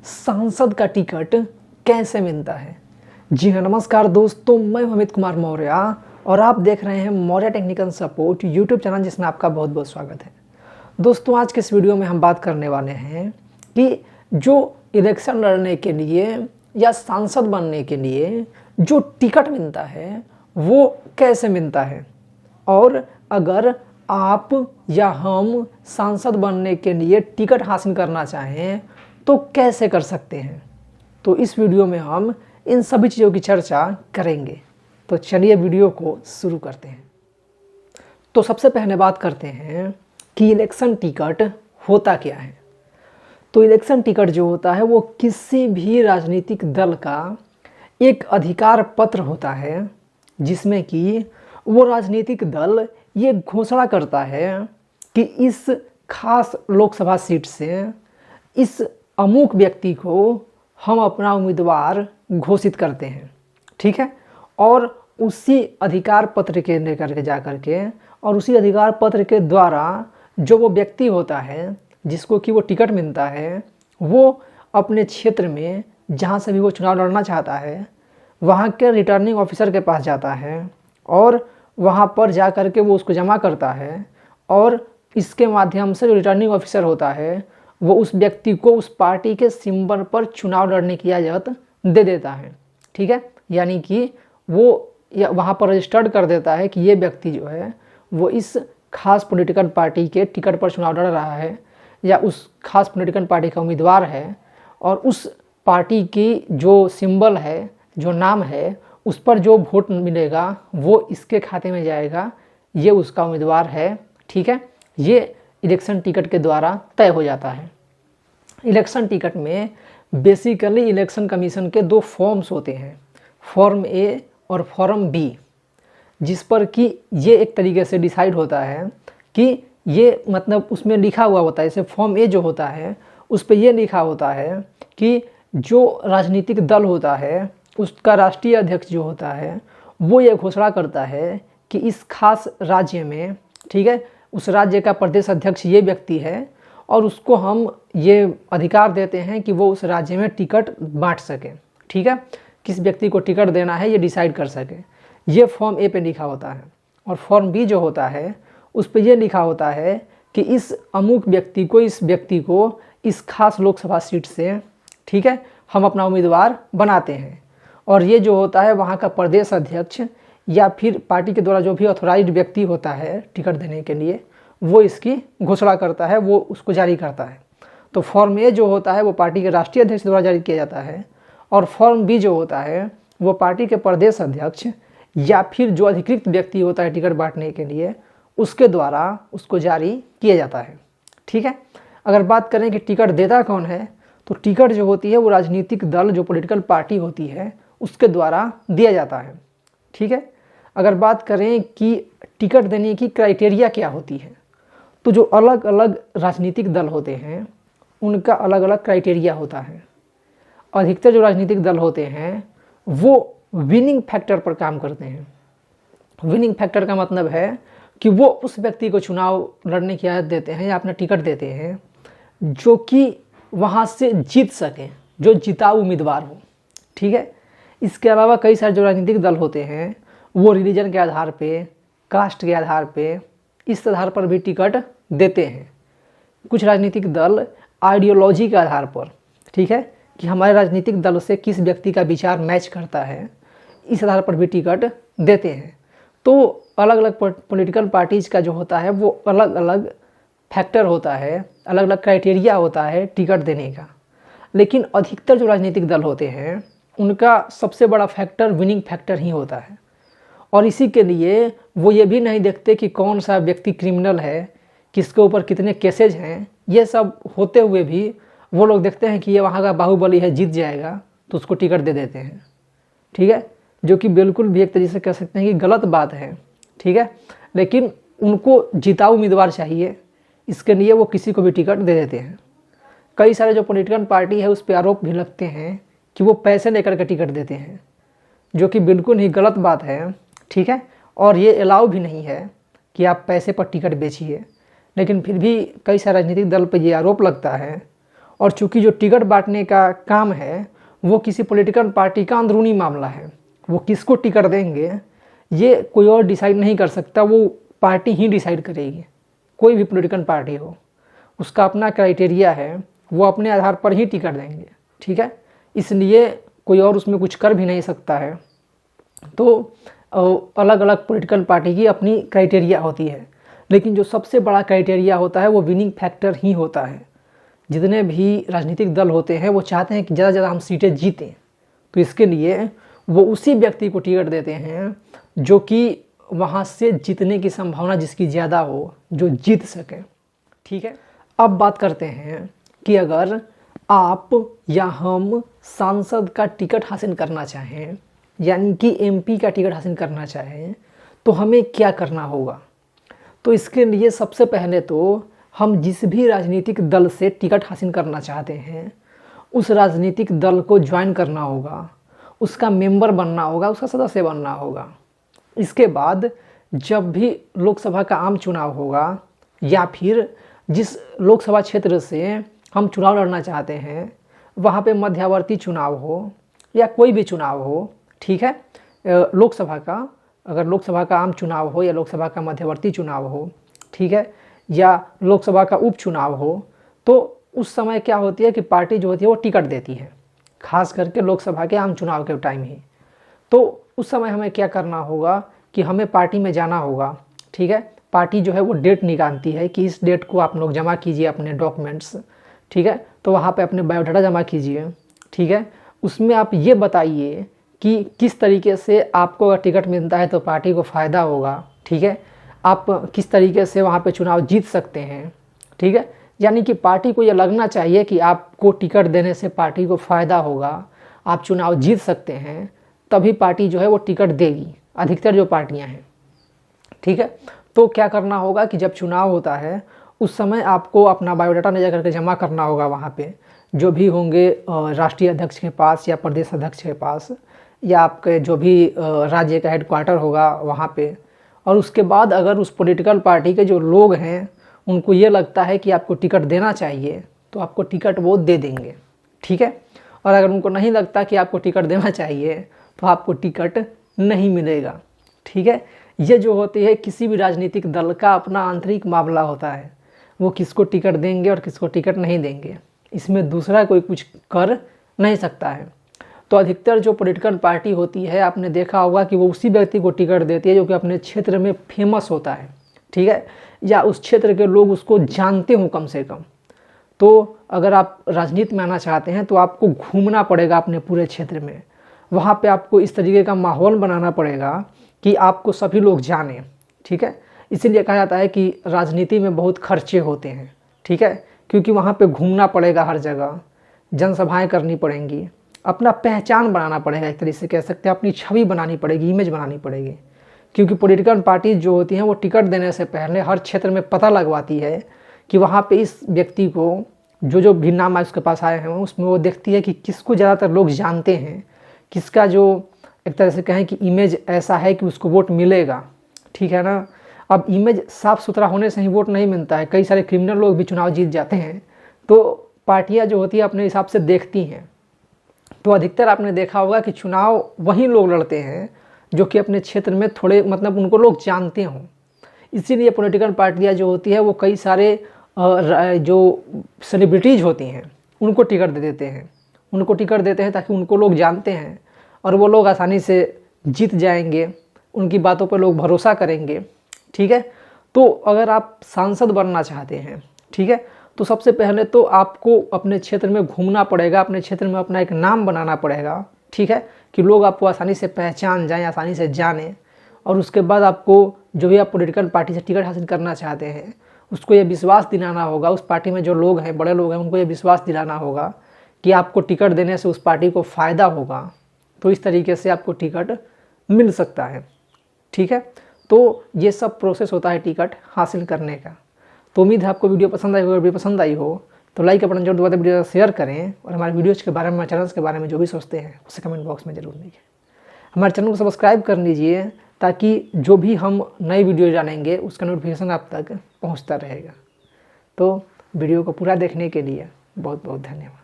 सांसद का टिकट कैसे मिलता है। जी हाँ, नमस्कार दोस्तों, मैं अमित कुमार मौर्य और आप देख रहे हैं Maurya technical support YouTube channel, जिसमें आपका बहुत बहुत स्वागत है। दोस्तों, आज के इस वीडियो में हम बात करने वाले हैं कि जो इलेक्शन लड़ने के लिए या सांसद बनने के लिए जो टिकट मिलता है वो कैसे मिलता है, और अगर आप या हम सांसद बनने के लिए टिकट हासिल करना चाहें तो कैसे कर सकते हैं। तो इस वीडियो में हम इन सभी चीज़ों की चर्चा करेंगे। तो चलिए वीडियो को शुरू करते हैं। तो सबसे पहले बात करते हैं कि इलेक्शन टिकट होता क्या है। तो इलेक्शन टिकट जो होता है वो किसी भी राजनीतिक दल का एक अधिकार पत्र होता है, जिसमें कि वो राजनीतिक दल ये घोषणा करता है कि इस खास लोकसभा सीट से इस अमुक व्यक्ति को हम अपना उम्मीदवार घोषित करते हैं, ठीक है। और उसी अधिकार पत्र के लेकर के जा कर के और उसी अधिकार पत्र के द्वारा जो वो व्यक्ति होता है जिसको कि वो टिकट मिलता है, वो अपने क्षेत्र में जहाँ से भी वो चुनाव लड़ना चाहता है वहाँ के रिटर्निंग ऑफिसर के पास जाता है और वहाँ पर जा कर के वो उसको जमा करता है, और इसके माध्यम से जो रिटर्निंग ऑफिसर होता है वो उस व्यक्ति को उस पार्टी के सिंबल पर चुनाव लड़ने की इजाज़त दे देता है, ठीक है। यानी कि वो वहाँ पर रजिस्टर्ड कर देता है कि ये व्यक्ति जो है वो इस खास पॉलिटिकल पार्टी के टिकट पर चुनाव लड़ रहा है या उस खास पॉलिटिकल पार्टी का उम्मीदवार है, और उस पार्टी की जो सिंबल है, जो नाम है, उस पर जो वोट मिलेगा वो इसके खाते में जाएगा, ये उसका उम्मीदवार है, ठीक है। ये इलेक्शन टिकट के द्वारा तय हो जाता है। इलेक्शन टिकट में बेसिकली इलेक्शन कमीशन के दो फॉर्म्स होते हैं, फॉर्म ए और फॉर्म बी, जिस पर कि ये एक तरीके से डिसाइड होता है कि ये मतलब उसमें लिखा हुआ होता है। जैसे फॉर्म ए जो होता है उस पर यह लिखा होता है कि जो राजनीतिक दल होता है उसका राष्ट्रीय अध्यक्ष जो होता है वो ये घोषणा करता है कि इस खास राज्य में, ठीक है, उस राज्य का प्रदेश अध्यक्ष ये व्यक्ति है और उसको हम ये अधिकार देते हैं कि वो उस राज्य में टिकट बांट सके, ठीक है। किस व्यक्ति को टिकट देना है ये डिसाइड कर सके। ये फॉर्म ए पे लिखा होता है। और फॉर्म बी जो होता है उस पर यह लिखा होता है कि इस अमुक व्यक्ति को, इस व्यक्ति को इस खास लोकसभा सीट से, ठीक है, हम अपना उम्मीदवार बनाते हैं। और ये जो होता है वहाँ का प्रदेश अध्यक्ष या फिर पार्टी के द्वारा जो भी ऑथोराइज्ड व्यक्ति होता है टिकट देने के लिए, वो इसकी घोषणा करता है, वो उसको जारी करता है। तो फॉर्म ए जो होता है वो पार्टी के राष्ट्रीय अध्यक्ष द्वारा जारी किया जाता है, और फॉर्म बी जो होता है वो पार्टी के प्रदेश अध्यक्ष या फिर जो अधिकृत व्यक्ति होता है टिकट बांटने के लिए, उसके द्वारा उसको जारी किया जाता है, ठीक है। अगर बात करें कि टिकट देता कौन है, तो टिकट जो होती है वो राजनीतिक दल, जो पॉलिटिकल पार्टी होती है, उसके द्वारा दिया जाता है, ठीक है। अगर बात करें कि टिकट देने की क्राइटेरिया क्या होती है, तो जो अलग अलग राजनीतिक दल होते हैं उनका अलग अलग क्राइटेरिया होता है। अधिकतर जो राजनीतिक दल होते हैं वो विनिंग फैक्टर पर काम करते हैं। विनिंग फैक्टर का मतलब है कि वो उस व्यक्ति को चुनाव लड़ने की इजाज़त देते हैं या अपना टिकट देते हैं जो कि वहाँ से जीत सके, जो जिताऊ उम्मीदवार हो, ठीक है। इसके अलावा कई सारे जो राजनीतिक दल होते हैं वो रिलीजन के आधार पे, कास्ट के आधार पे, इस आधार पर भी टिकट देते हैं। कुछ राजनीतिक दल आइडियोलॉजी के आधार पर, ठीक है, कि हमारे राजनीतिक दल से किस व्यक्ति का विचार मैच करता है, इस आधार पर भी टिकट देते हैं। तो अलग अलग पॉलिटिकल पार्टीज़ का जो होता है वो अलग अलग फैक्टर होता है, अलग अलग क्राइटेरिया होता है टिकट देने का। लेकिन अधिकतर जो राजनीतिक दल होते हैं उनका सबसे बड़ा फैक्टर विनिंग फैक्टर ही होता है। और इसी के लिए वो ये भी नहीं देखते कि कौन सा व्यक्ति क्रिमिनल है, किसके ऊपर कितने केसेज हैं, ये सब होते हुए भी वो लोग देखते हैं कि ये वहाँ का बाहुबली है, जीत जाएगा, तो उसको टिकट दे देते हैं, ठीक है। जो कि बिल्कुल भी एक तरीके से कह सकते हैं कि गलत बात है, ठीक है। लेकिन उनको जिताऊ उम्मीदवार चाहिए, इसके लिए वो किसी को भी टिकट दे देते हैं। कई सारे जो पॉलिटिकल पार्टी है उस पर आरोप भी लगते हैं कि वो पैसे लेकर के टिकट देते हैं, जो कि बिल्कुल ही गलत बात है, ठीक है। और ये अलाउ भी नहीं है कि आप पैसे पर टिकट बेचिए। लेकिन फिर भी कई सारे राजनीतिक दल पर ये आरोप लगता है और चूंकि जो टिकट बांटने का काम है वो किसी पॉलिटिकल पार्टी का अंदरूनी मामला है, वो किसको टिकट देंगे ये कोई और डिसाइड नहीं कर सकता, वो पार्टी ही डिसाइड करेगी। कोई भी पॉलिटिकल पार्टी हो उसका अपना क्राइटेरिया है, वो अपने आधार पर ही टिकट देंगे, ठीक है। इसलिए कोई और उसमें कुछ कर भी नहीं सकता है। तो अलग अलग पॉलिटिकल पार्टी की अपनी क्राइटेरिया होती है, लेकिन जो सबसे बड़ा क्राइटेरिया होता है वो विनिंग फैक्टर ही होता है। जितने भी राजनीतिक दल होते हैं वो चाहते हैं कि ज़्यादा से ज़्यादा हम सीटें जीतें, तो इसके लिए वो उसी व्यक्ति को टिकट देते हैं जो कि वहाँ से जीतने की संभावना जिसकी ज़्यादा हो, जो जीत सके, ठीक है। अब बात करते हैं कि अगर आप या हम सांसद का टिकट हासिल करना चाहें, यानी कि एमपी का टिकट हासिल करना चाहें, तो हमें क्या करना होगा। तो इसके लिए सबसे पहले तो हम जिस भी राजनीतिक दल से टिकट हासिल करना चाहते हैं उस राजनीतिक दल को ज्वाइन करना होगा, उसका मेंबर बनना होगा, उसका सदस्य बनना होगा। इसके बाद जब भी लोकसभा का आम चुनाव होगा या फिर जिस लोकसभा क्षेत्र से हम चुनाव लड़ना चाहते हैं वहाँ पे मध्यावर्ती चुनाव हो या कोई भी चुनाव हो, ठीक है, लोकसभा का, अगर लोकसभा का आम चुनाव हो या लोकसभा का मध्यवर्ती चुनाव हो, ठीक है, या लोकसभा का उपचुनाव हो, तो उस समय क्या होती है कि पार्टी जो होती है वो टिकट देती है, खास करके लोकसभा के आम चुनाव के टाइम ही। तो उस समय हमें क्या करना होगा कि हमें पार्टी में जाना होगा, ठीक है। पार्टी जो है वो डेट निकालती है कि इस डेट को आप लोग जमा कीजिए अपने डॉक्यूमेंट्स, ठीक है। तो वहाँ पे अपने बायोडाटा जमा कीजिए, ठीक है। उसमें आप ये बताइए कि किस तरीके से आपको अगर टिकट मिलता है तो पार्टी को फ़ायदा होगा, ठीक है, आप किस तरीके से वहाँ पे चुनाव जीत सकते हैं, ठीक है। यानी कि पार्टी को ये लगना चाहिए कि आपको टिकट देने से पार्टी को फ़ायदा होगा, आप चुनाव जीत सकते हैं, तभी पार्टी जो है वो टिकट देगी, अधिकतर जो पार्टियाँ हैं, ठीक है। तो क्या करना होगा कि जब चुनाव होता है उस समय आपको अपना बायोडाटा ले जा करके जमा करना होगा वहाँ पे, जो भी होंगे राष्ट्रीय अध्यक्ष के पास या प्रदेश अध्यक्ष के पास या आपके जो भी राज्य का हेडक्वार्टर होगा वहाँ पे। और उसके बाद अगर उस पॉलिटिकल पार्टी के जो लोग हैं उनको ये लगता है कि आपको टिकट देना चाहिए तो आपको टिकट वो दे देंगे, ठीक है। और अगर उनको नहीं लगता कि आपको टिकट देना चाहिए तो आपको टिकट नहीं मिलेगा, ठीक है। ये जो होती है किसी भी राजनीतिक दल का अपना आंतरिक मामला होता है, वो किसको टिकट देंगे और किसको टिकट नहीं देंगे, इसमें दूसरा कोई कुछ कर नहीं सकता है। तो अधिकतर जो पॉलिटिकल पार्टी होती है आपने देखा होगा कि वो उसी व्यक्ति को टिकट देती है जो कि अपने क्षेत्र में फेमस होता है, ठीक है, या उस क्षेत्र के लोग उसको जानते हों कम से कम। तो अगर आप राजनीति में आना चाहते हैं तो आपको घूमना पड़ेगा अपने पूरे क्षेत्र में, वहाँ पे आपको इस तरीके का माहौल बनाना पड़ेगा कि आपको सभी लोग जानें, ठीक है। इसीलिए कहा जाता है कि राजनीति में बहुत खर्चे होते हैं, ठीक है, क्योंकि वहाँ पे घूमना पड़ेगा हर जगह, जनसभाएं करनी पड़ेंगी, अपना पहचान बनाना पड़ेगा, एक तरीके से कह सकते हैं अपनी छवि बनानी पड़ेगी, इमेज बनानी पड़ेगी। क्योंकि पॉलिटिकल पार्टी जो होती हैं वो टिकट देने से पहले हर क्षेत्र में पता लगवाती है कि वहाँ पे इस व्यक्ति को जो भी नाम है उसके पास आए हैं उसमें वो देखती है कि किसको ज़्यादातर लोग जानते हैं, किसका जो एक तरह से कहें कि इमेज ऐसा है कि उसको वोट मिलेगा, ठीक है ना। अब इमेज साफ़ सुथरा होने से ही वोट नहीं मिलता है, कई सारे क्रिमिनल लोग भी चुनाव जीत जाते हैं। तो पार्टियां जो होती है अपने हिसाब से देखती हैं। तो अधिकतर आपने देखा होगा कि चुनाव वही लोग लड़ते हैं जो कि अपने क्षेत्र में थोड़े मतलब उनको लोग जानते हों। इसीलिए पॉलिटिकल पार्टियां जो होती है वो कई सारे जो सेलिब्रिटीज़ होती हैं उनको टिकट दे देते हैं, उनको टिकट देते हैं ताकि उनको लोग जानते हैं और वो लोग आसानी से जीत जाएंगे, उनकी बातों पर लोग भरोसा करेंगे, ठीक है। तो अगर आप सांसद बनना चाहते हैं, ठीक है, तो सबसे पहले तो आपको अपने क्षेत्र में घूमना पड़ेगा, अपने क्षेत्र में अपना एक नाम बनाना पड़ेगा, ठीक है, कि लोग आपको आसानी से पहचान जाएं, आसानी से जानें। और उसके बाद आपको जो भी आप पॉलिटिकल पार्टी से टिकट हासिल करना चाहते हैं उसको ये विश्वास दिलाना होगा, उस पार्टी में जो लोग हैं, बड़े लोग हैं, उनको ये विश्वास दिलाना होगा कि आपको टिकट देने से उस पार्टी को फ़ायदा होगा। तो इस तरीके से आपको टिकट मिल सकता है, ठीक है। तो ये सब प्रोसेस होता है टिकट हासिल करने का। तो उम्मीद है आपको वीडियो पसंद आई हो। अगर वीडियो पसंद आई हो तो लाइक अपना जरूर दबाते, वीडियो शेयर करें और हमारे वीडियोज़ के बारे में, चैनल्स के बारे में जो भी सोचते हैं उसे कमेंट बॉक्स में ज़रूर लिखें। हमारे चैनल को सब्सक्राइब कर लीजिए ताकि जो भी हम नई वीडियो डालेंगे उसका नोटिफिकेशन आप तक पहुंचता रहेगा। तो वीडियो को पूरा देखने के लिए बहुत बहुत धन्यवाद।